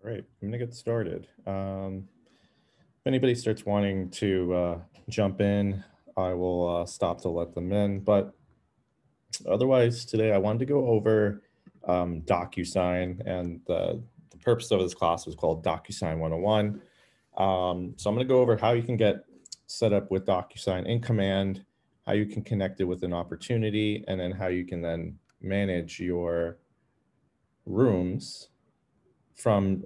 All right, I'm gonna get started. If anybody starts wanting to jump in, I will stop to let them in. But otherwise, today I wanted to go over Docusign, and the purpose of this class was called Docusign 101. So I'm going to go over how you can get set up with Docusign in Command, how you can connect it with an opportunity, and then how you can then manage your rooms from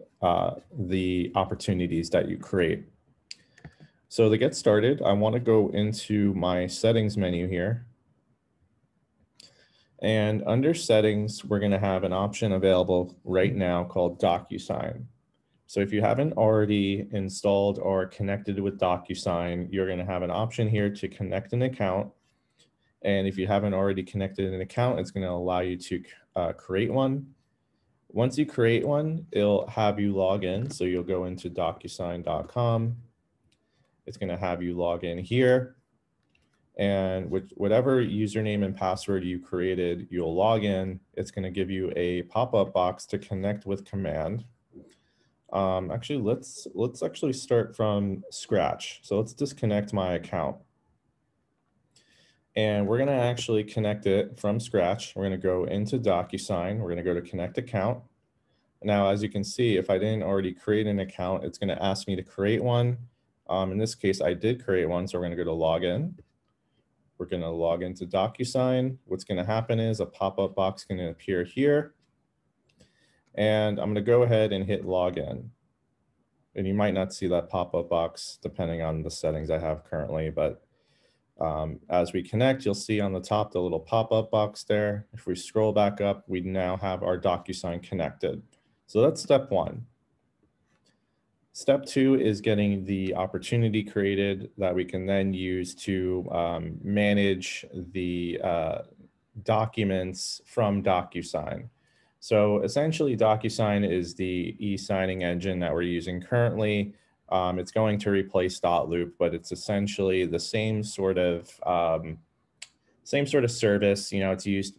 the opportunities that you create. So to get started, I want to go into my settings menu here. And under settings, we're going to have an option available right now called Docusign. So if you haven't already installed or connected with Docusign, you're going to have an option here to connect an account. And if you haven't already connected an account, it's going to allow you to create one. Once you create one, it'll have you log in. So you'll go into docusign.com. It's going to have you log in here. And with whatever username and password you created, you'll log in. It's going to give you a pop-up box to connect with Command. Actually, let's actually start from scratch. So let's disconnect my account. And we're going to actually connect it from scratch. We're going to go into Docusign. We're going to go to Connect Account. Now, as you can see, if I didn't already create an account, it's going to ask me to create one. In this case, I did create one, so we're going to go to Login. We're going to log into Docusign. What's going to happen is a pop-up box going to appear here. And I'm going to go ahead and hit Login. And you might not see that pop-up box depending on the settings I have currently, but as we connect, you'll see on the top the little pop-up box there. If we scroll back up, we now have our Docusign connected. So that's step one. Step two is getting the opportunity created that we can then use to manage the documents from Docusign. So essentially, Docusign is the e-signing engine that we're using currently. It's going to replace Dotloop, but it's essentially the same sort of service. You know, it's used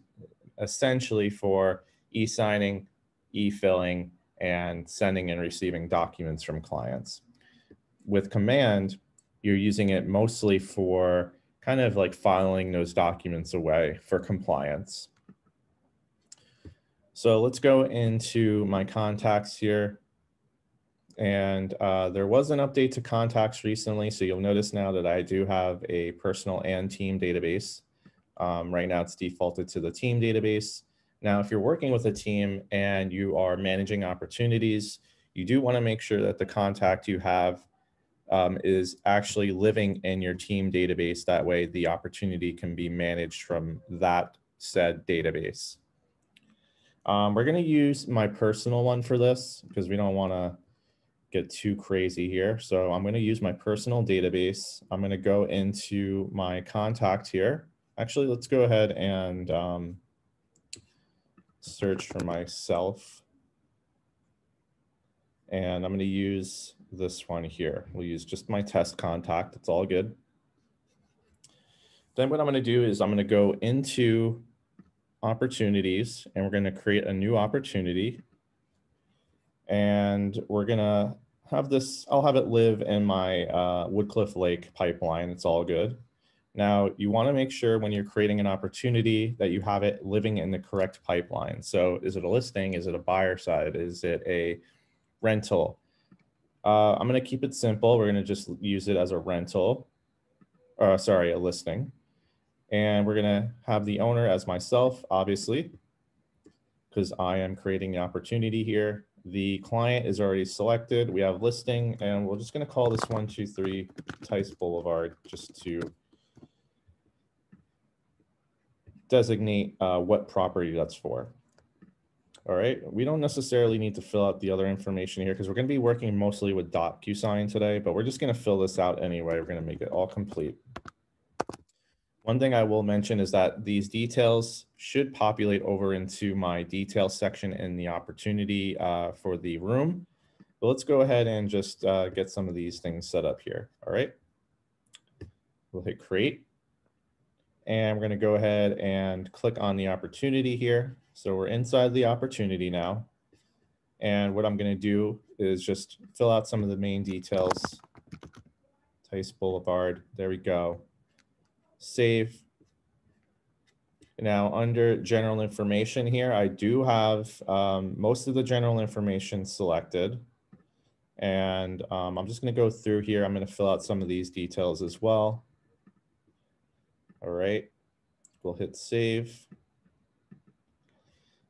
essentially for e-signing, e-filling, and sending and receiving documents from clients. With Command, you're using it mostly for kind of like filing those documents away for compliance. So let's go into my contacts here. And there was an update to contacts recently. So you'll notice now that I do have a personal and team database. Right now it's defaulted to the team database. Now, if you're working with a team and you are managing opportunities, you do want to make sure that the contact you have is actually living in your team database. That way the opportunity can be managed from that said database. We're going to use my personal one for this because we don't want to get too crazy here. So I'm going to use my personal database. I'm going to go into my contact here. Actually, let's go ahead and search for myself. And I'm going to use this one here. We'll use just my test contact. It's all good. Then what I'm going to do is I'm going to go into opportunities and we're going to create a new opportunity. And we're going to have this, I'll have it live in my Woodcliff Lake pipeline. It's all good. Now, you want to make sure when you're creating an opportunity that you have it living in the correct pipeline. So is it a listing? Is it a buyer side? Is it a rental? I'm going to keep it simple. We're going to just use it as a rental, sorry, a listing. And we're going to have the owner as myself, obviously, because I am creating the opportunity here. The client is already selected. We have listing, and we're just going to call this 123 Tice Boulevard just to designate what property that's for. All right, we don't necessarily need to fill out the other information here because we're going to be working mostly with Docusign today, but we're just going to fill this out anyway. We're going to make it all complete. One thing I will mention is that these details should populate over into my details section in the opportunity for the room. But let's go ahead and just get some of these things set up here. All right, we'll hit create. And we're going to go ahead and click on the opportunity here. So we're inside the opportunity now. And what I'm going to do is just fill out some of the main details. Tice Boulevard, there we go. Save. Now under general information here, I do have most of the general information selected. And I'm just gonna go through here. I'm gonna fill out some of these details as well. All right, we'll hit save.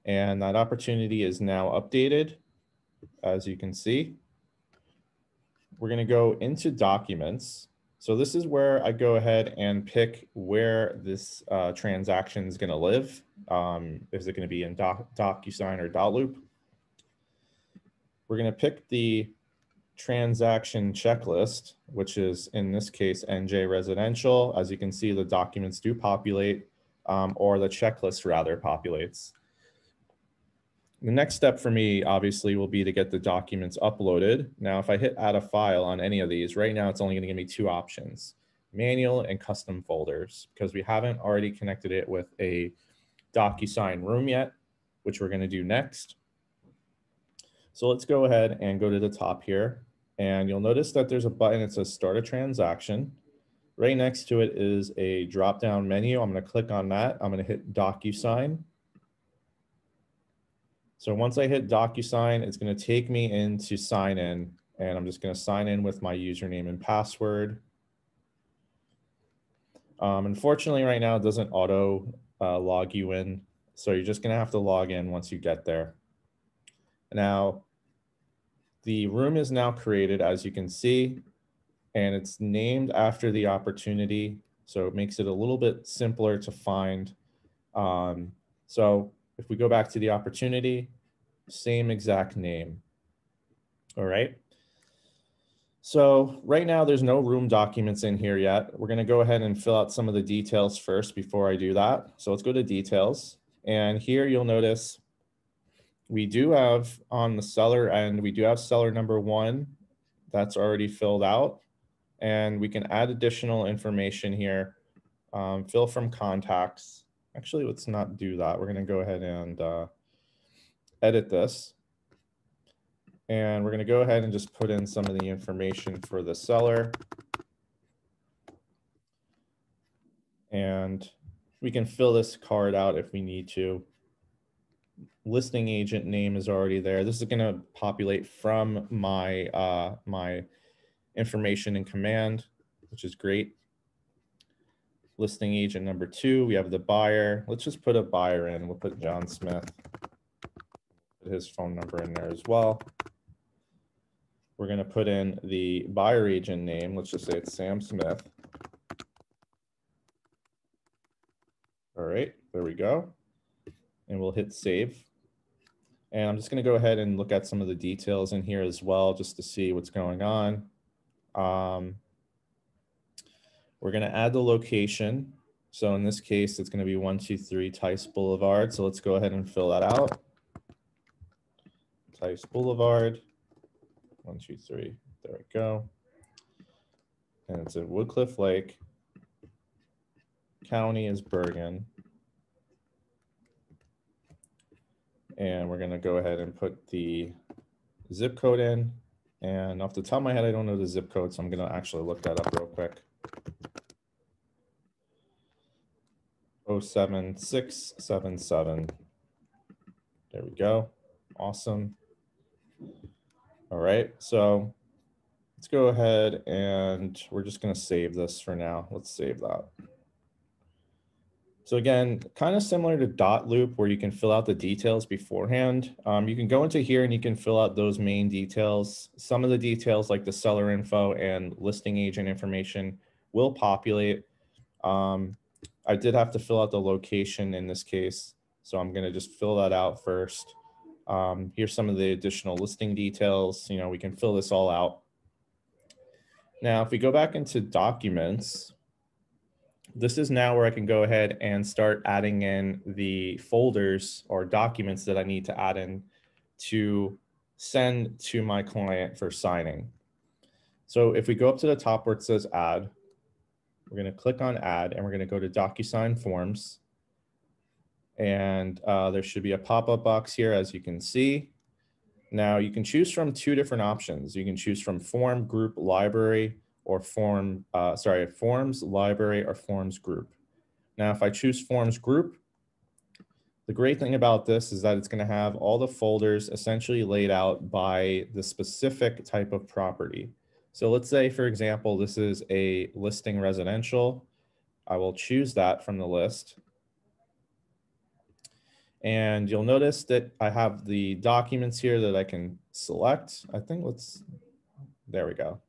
And that opportunity is now updated, as you can see. We're gonna go into documents. So this is where I go ahead and pick where this transaction is gonna live. Is it gonna be in Docusign or Dotloop? We're gonna pick the transaction checklist, which is in this case, NJ residential. As you can see, the documents do populate, or the checklist rather populates. The next step for me, obviously, will be to get the documents uploaded. Now, if I hit add a file on any of these, right now it's only going to give me two options, manual and custom folders, because we haven't already connected it with a Docusign room yet, which we're going to do next. So let's go ahead and go to the top here. And you'll notice that there's a button that says start a transaction. Right next to it is a drop-down menu. I'm going to click on that. I'm going to hit Docusign. So once I hit DocuSign, it's going to take me into sign in, and I'm just going to sign in with my username and password. Unfortunately, right now it doesn't auto log you in, so you're just going to have to log in once you get there. Now, the room is now created, as you can see, and it's named after the opportunity, so it makes it a little bit simpler to find. So if we go back to the opportunity, same exact name. All right. So right now there's no room documents in here yet. We're going to go ahead and fill out some of the details first before I do that. So let's go to details. And here you'll notice we do have on the seller end, we do have seller number 1 that's already filled out. And we can add additional information here. Fill from contacts. Actually, let's not do that. We're going to go ahead and edit this. And we're going to go ahead and just put in some of the information for the seller. And we can fill this card out if we need to. Listing agent name is already there. This is going to populate from my, my information in command, which is great. Listing agent number 2, we have the buyer. Let's just put a buyer in. We'll put John Smith. Put his phone number in there as well. We're going to put in the buyer agent name. Let's just say it's Sam Smith. All right, there we go. And we'll hit save. And I'm just going to go ahead and look at some of the details in here as well, just to see what's going on. We're going to add the location. So in this case, it's going to be 123 Tice Boulevard. So let's go ahead and fill that out. Tice Boulevard, 123. There we go. And it's in Woodcliff Lake. County is Bergen. And we're going to go ahead and put the zip code in. And off the top of my head, I don't know the zip code, so I'm going to actually look that up real quick. 07677. There we go. Awesome. All right, so let's go ahead and we're just going to save this for now. Let's save that. So again, kind of similar to Dotloop where you can fill out the details beforehand. You can go into here and you can fill out those main details. Some of the details like the seller info and listing agent information will populate. I did have to fill out the location in this case, so I'm going to just fill that out first. Here's some of the additional listing details. You know, we can fill this all out. Now, if we go back into documents, this is now where I can go ahead and start adding in the folders or documents that I need to add in to send to my client for signing. So if we go up to the top where it says add, we're going to click on add and we're going to go to DocuSign forms. And there should be a pop-up box here, as you can see. Now you can choose from two different options. You can choose from form, group, library, or forms, library, or forms group. Now, if I choose forms group, the great thing about this is that it's going to have all the folders essentially laid out by the specific type of property. So let's say, for example, this is a listing residential. I will choose that from the list. And you'll notice that I have the documents here that I can select. I think there we go.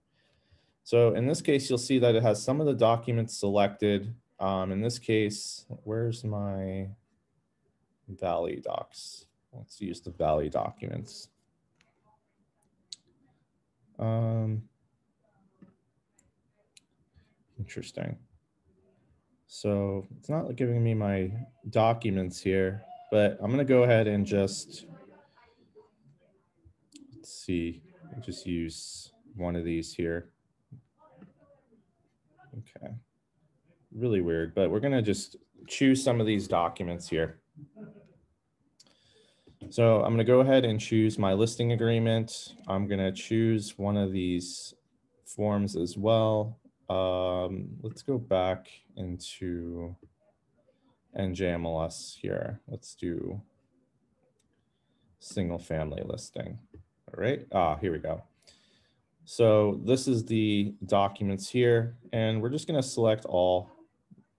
So in this case, you'll see that it has some of the documents selected. In this case, where's my Valley docs? Let's use the Valley documents. Interesting. So it's not giving me my documents here, but I'm going to go ahead and just, let's see, just use one of these here. Okay. Really weird, but we're going to just choose some of these documents here. So I'm going to go ahead and choose my listing agreement. I'm going to choose one of these forms as well. Let's go back into NJMLS here. Let's do single family listing. All right, here we go. So this is the documents here, and we're just going to select all.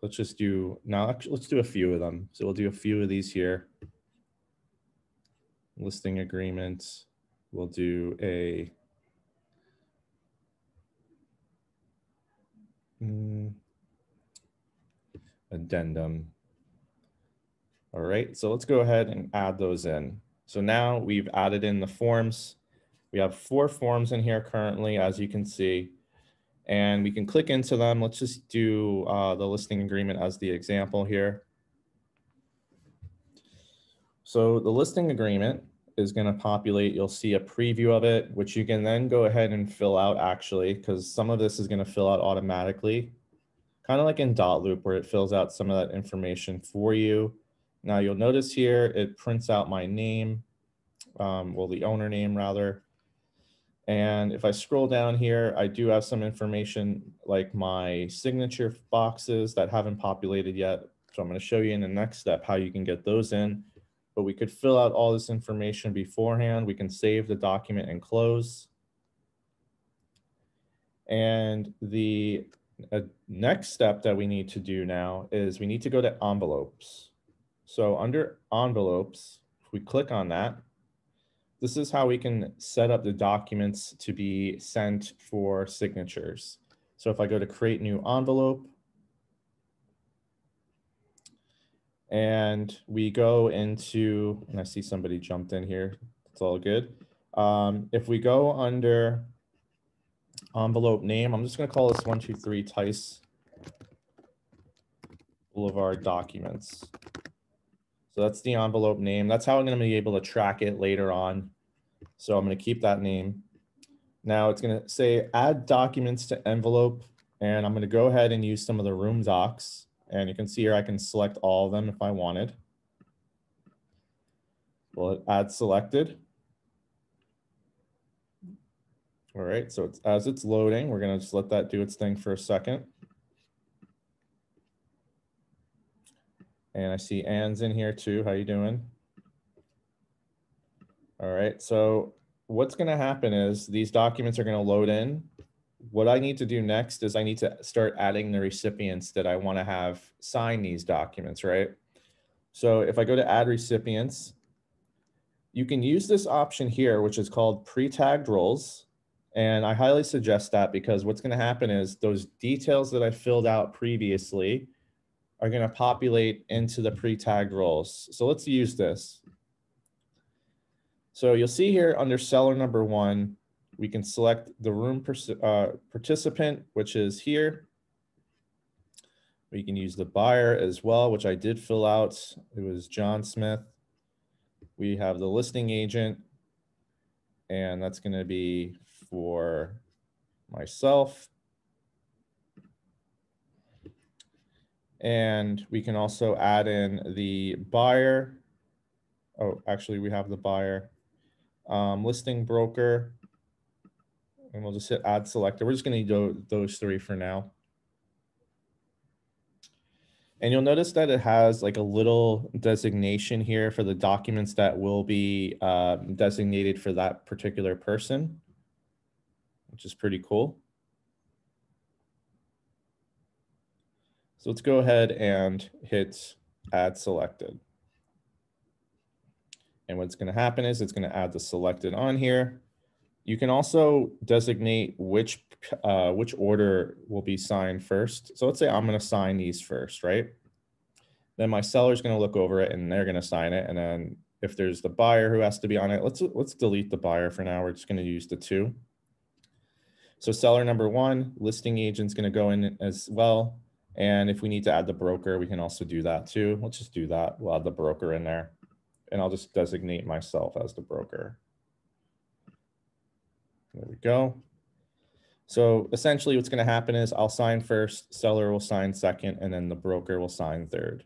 Let's just do, now actually, let's do a few of them. So we'll do a few of these here. Listing agreement. We'll do a addendum. All right, so let's go ahead and add those in. So now we've added in the forms. We have 4 forms in here currently, as you can see, and we can click into them. Let's just do the listing agreement as the example here. So the listing agreement is going to populate. You'll see a preview of it, which you can then go ahead and fill out actually, because some of this is going to fill out automatically, kind of like in Dotloop where it fills out some of that information for you. Now you'll notice here, it prints out my name, well, the owner name rather. And if I scroll down here, I do have some information like my signature boxes that haven't populated yet. So I'm going to show you in the next step how you can get those in. But we could fill out all this information beforehand. We can save the document and close. And the next step that we need to do now is we need to go to envelopes. So under envelopes, if we click on that, this is how we can set up the documents to be sent for signatures. So if I go to create new envelope, and we go into, and I see somebody jumped in here, it's all good. If we go under envelope name, I'm just going to call this 123 Tice Boulevard Documents. So that's the envelope name. That's how I'm going to be able to track it later on. So I'm going to keep that name. Now it's going to say add documents to envelope, and I'm going to go ahead and use some of the room docs. And you can see here I can select all of them if I wanted. We'll add selected. All right, so as it's loading, we're going to just let that do its thing for a second. And I see Anne's in here too. How you doing? All right, so what's going to happen is these documents are going to load in. What I need to do next is I need to start adding the recipients that I want to have sign these documents, right? So if I go to add recipients, you can use this option here, which is called pre-tagged roles. And I highly suggest that because what's going to happen is those details that I filled out previously are going to populate into the pre-tagged roles. So let's use this. So you'll see here under seller number 1, we can select the room participant, which is here. We can use the buyer as well, which I did fill out. It was John Smith. We have the listing agent, and that's going to be for myself. And we can also add in the buyer. Oh, actually, we have the buyer. listing broker, and we'll just hit add selector. We're just going to do those three for now. And you'll notice that it has like a little designation here for the documents that will be designated for that particular person, which is pretty cool. So let's go ahead and hit add selected. And what's going to happen is it's going to add the selected on here. You can also designate which order will be signed first. So let's say I'm going to sign these first, right? Then my seller's going to look over it and they're going to sign it. And then if there's the buyer who has to be on it, let's delete the buyer for now. We're just going to use the two. So seller number one, listing agent's going to go in as well. And if we need to add the broker, we can also do that too. Let's just do that. We'll add the broker in there. And I'll just designate myself as the broker. There we go. So essentially what's going to happen is I'll sign first, seller will sign second, and then the broker will sign third.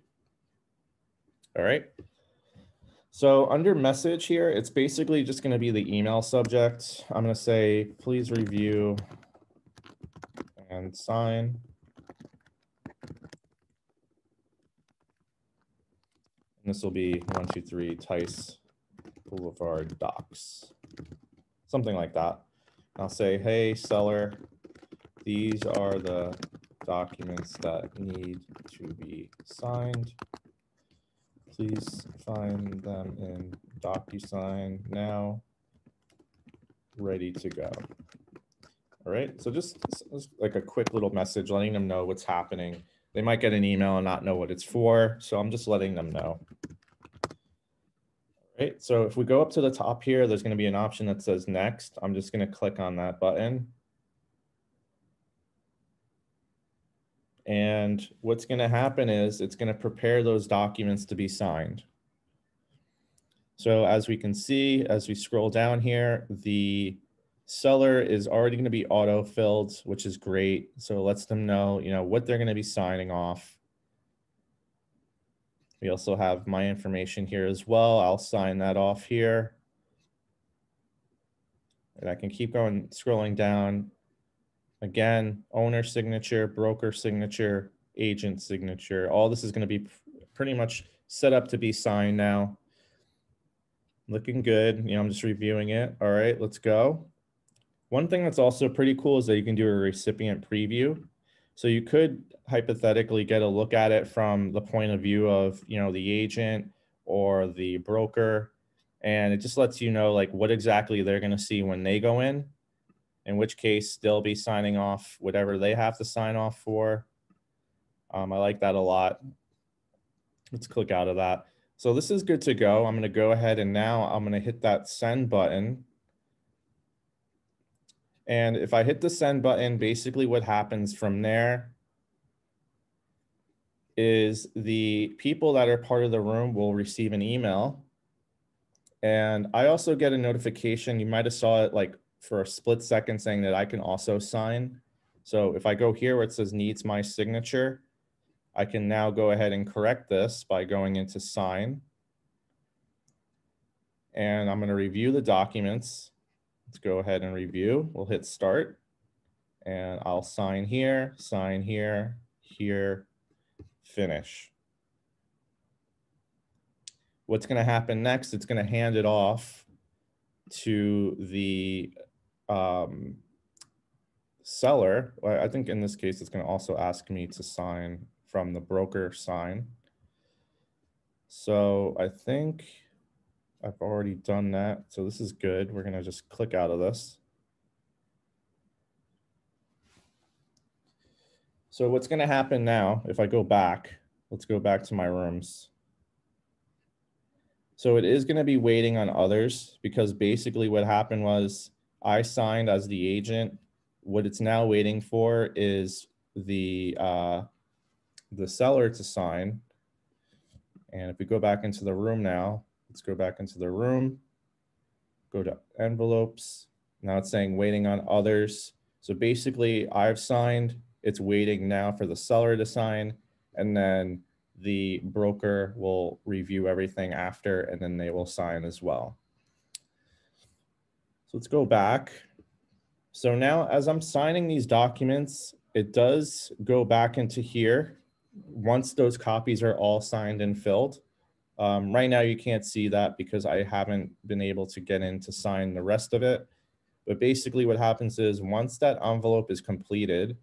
All right. So under message here, it's basically just going to be the email subject. I'm going to say, please review and sign. And this will be 123 Tice Boulevard Docs, something like that. I'll say, hey, seller, these are the documents that need to be signed. Please find them in Docusign now, ready to go. All right, so just like a quick little message letting them know what's happening. They might get an email and not know what it's for, so I'm just letting them know. All right, so if we go up to the top here, there's going to be an option that says next. I'm just going to click on that button. And what's going to happen is it's going to prepare those documents to be signed. So as we can see, as we scroll down here, the seller is already going to be auto-filled, which is great. So it lets them know, what they're going to be signing off. We also have my information here as well. I'll sign that off here. And I can keep going, scrolling down. Again, owner signature, broker signature, agent signature. All this is going to be pretty much set up to be signed now. Looking good. I'm just reviewing it. All right, let's go. One thing that's also pretty cool is that you can do a recipient preview. So you could hypothetically get a look at it from the point of view of, the agent or the broker. And it just lets you know like what exactly they're going to see when they go in which case they'll be signing off whatever they have to sign off for. I like that a lot. Let's click out of that. So this is good to go. I'm going to go ahead and now I'm going to hit that send button. And if I hit the send button, basically what happens from there is the people that are part of the room will receive an email. And I also get a notification. You might have saw it like for a split second saying that I can also sign. So if I go here where it says needs my signature, I can now go ahead and correct this by going into sign. And I'm going to review the documents. Let's go ahead and review. We'll hit start. And I'll sign here, here, finish. What's going to happen next, it's going to hand it off to the seller. I think in this case, it's going to also ask me to sign from the broker sign. So I think I've already done that. So this is good. We're going to just click out of this. So what's going to happen now, if I go back, let's go back to my rooms. So it is going to be waiting on others because basically what happened was I signed as the agent. What it's now waiting for is the seller to sign. And if we go back into the room now, let's go back into the room, go to envelopes. Now it's saying waiting on others. So basically I've signed, it's waiting now for the seller to sign, and then the broker will review everything after, and then they will sign as well. So let's go back. So now as I'm signing these documents, it does go back into here once those copies are all signed and filled. Right now you can't see that because I haven't been able to get in to sign the rest of it. But basically what happens is once that envelope is completed,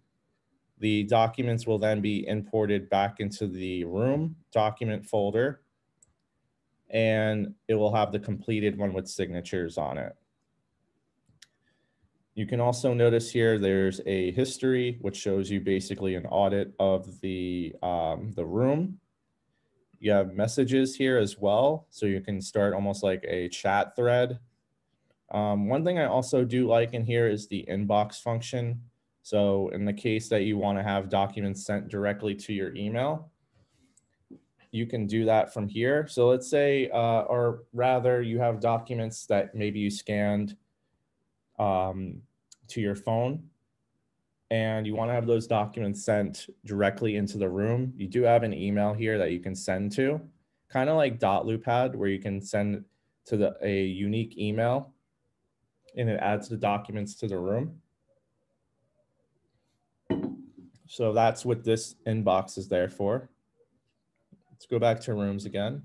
the documents will then be imported back into the room document folder, and it will have the completed one with signatures on it. You can also notice here there's a history, which shows you basically an audit of the room. You have messages here as well, so you can start almost like a chat thread. One thing I also do like in here is the inbox function. So in the case that you want to have documents sent directly to your email, you can do that from here. So let's say, or rather you have documents that maybe you scanned to your phone and you want to have those documents sent directly into the room. You do have an email here that you can send to, kind of like Loopad, where you can send to a unique email and it adds the documents to the room. So that's what this inbox is there for. Let's go back to rooms again.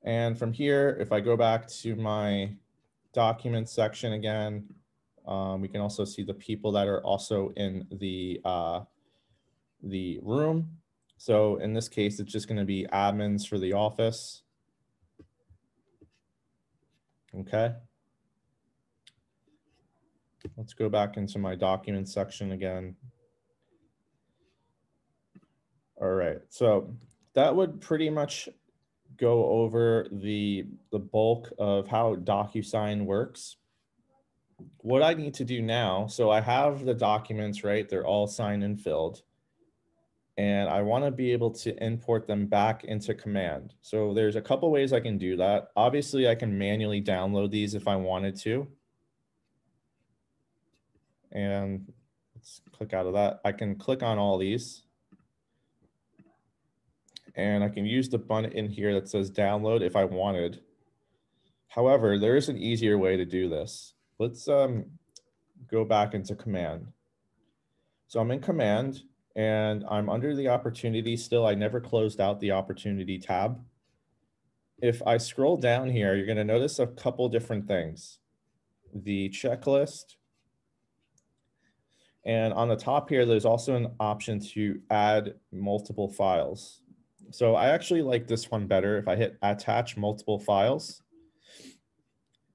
And from here, if I go back to my documents section again, we can also see the people that are also in the room. So in this case, it's just going to be admins for the office. Okay. Let's go back into my documents section again. All right, so that would pretty much go over the bulk of how Docusign works. What I need to do now, so I have the documents, right? They're all signed and filled. And I want to be able to import them back into Command. So there's a couple ways I can do that. Obviously, I can manually download these if I wanted to. And let's click out of that. I can click on all these. And I can use the button in here that says download if I wanted. However, there is an easier way to do this. Let's go back into Command. So I'm in Command and I'm under the opportunity still. I never closed out the opportunity tab. If I scroll down here, you're going to notice a couple different things. The checklist. And on the top here, there's also an option to add multiple files. So I actually like this one better if I hit attach multiple files.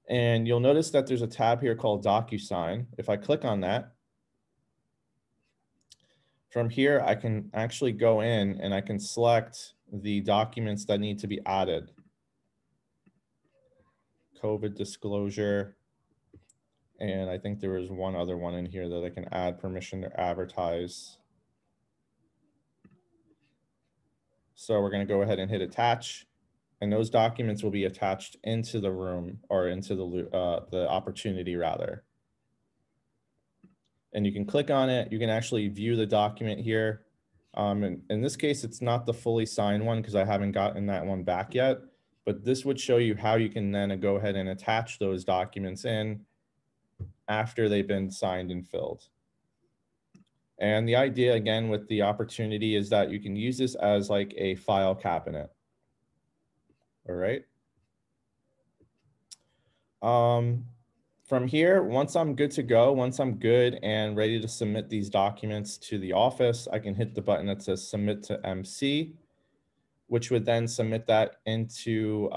And you'll notice that there's a tab here called Docusign. If I click on that, from here, I can actually go in and I can select the documents that need to be added. COVID disclosure. And I think there was one other one in here that I can add permission to advertise. So we're going to go ahead and hit attach. And those documents will be attached into the room or into the opportunity rather. And you can click on it. You can actually view the document here. And in this case, it's not the fully signed one because I haven't gotten that one back yet. But this would show you how you can then go ahead and attach those documents in after they've been signed and filled. And the idea, again, with the opportunity is that you can use this as like a file cabinet. All right. From here, once I'm good to go, once I'm good and ready to submit these documents to the office, I can hit the button that says submit to MC, which would then submit that into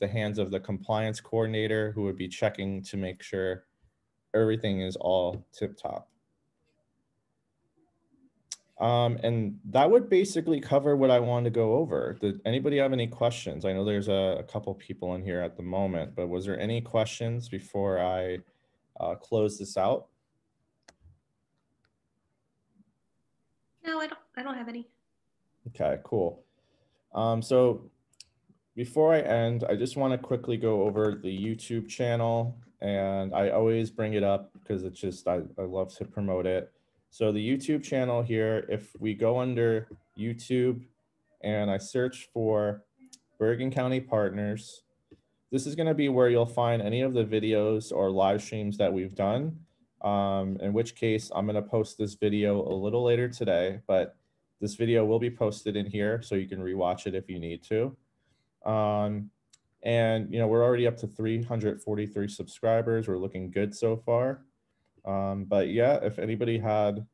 the hands of the compliance coordinator who would be checking to make sure everything is all tip-top. And that would basically cover what I wanted to go over. Did anybody have any questions? I know there's a couple people in here at the moment, but was there any questions before I close this out? No, I don't have any. Okay, cool. So before I end, I just want to quickly go over the YouTube channel, and I always bring it up because it's just, I love to promote it. So the YouTube channel here, if we go under YouTube and I search for Bergen County Partners, this is going to be where you'll find any of the videos or live streams that we've done. In which case I'm going to post this video a little later today, but this video will be posted in here so you can rewatch it if you need to. And we're already up to 343 subscribers. We're looking good so far. But yeah, if anybody had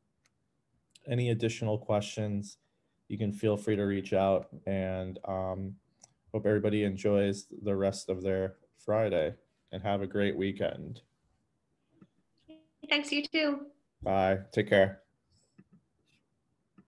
any additional questions, you can feel free to reach out, and hope everybody enjoys the rest of their Friday and have a great weekend. Thanks, you too. Bye. Take care.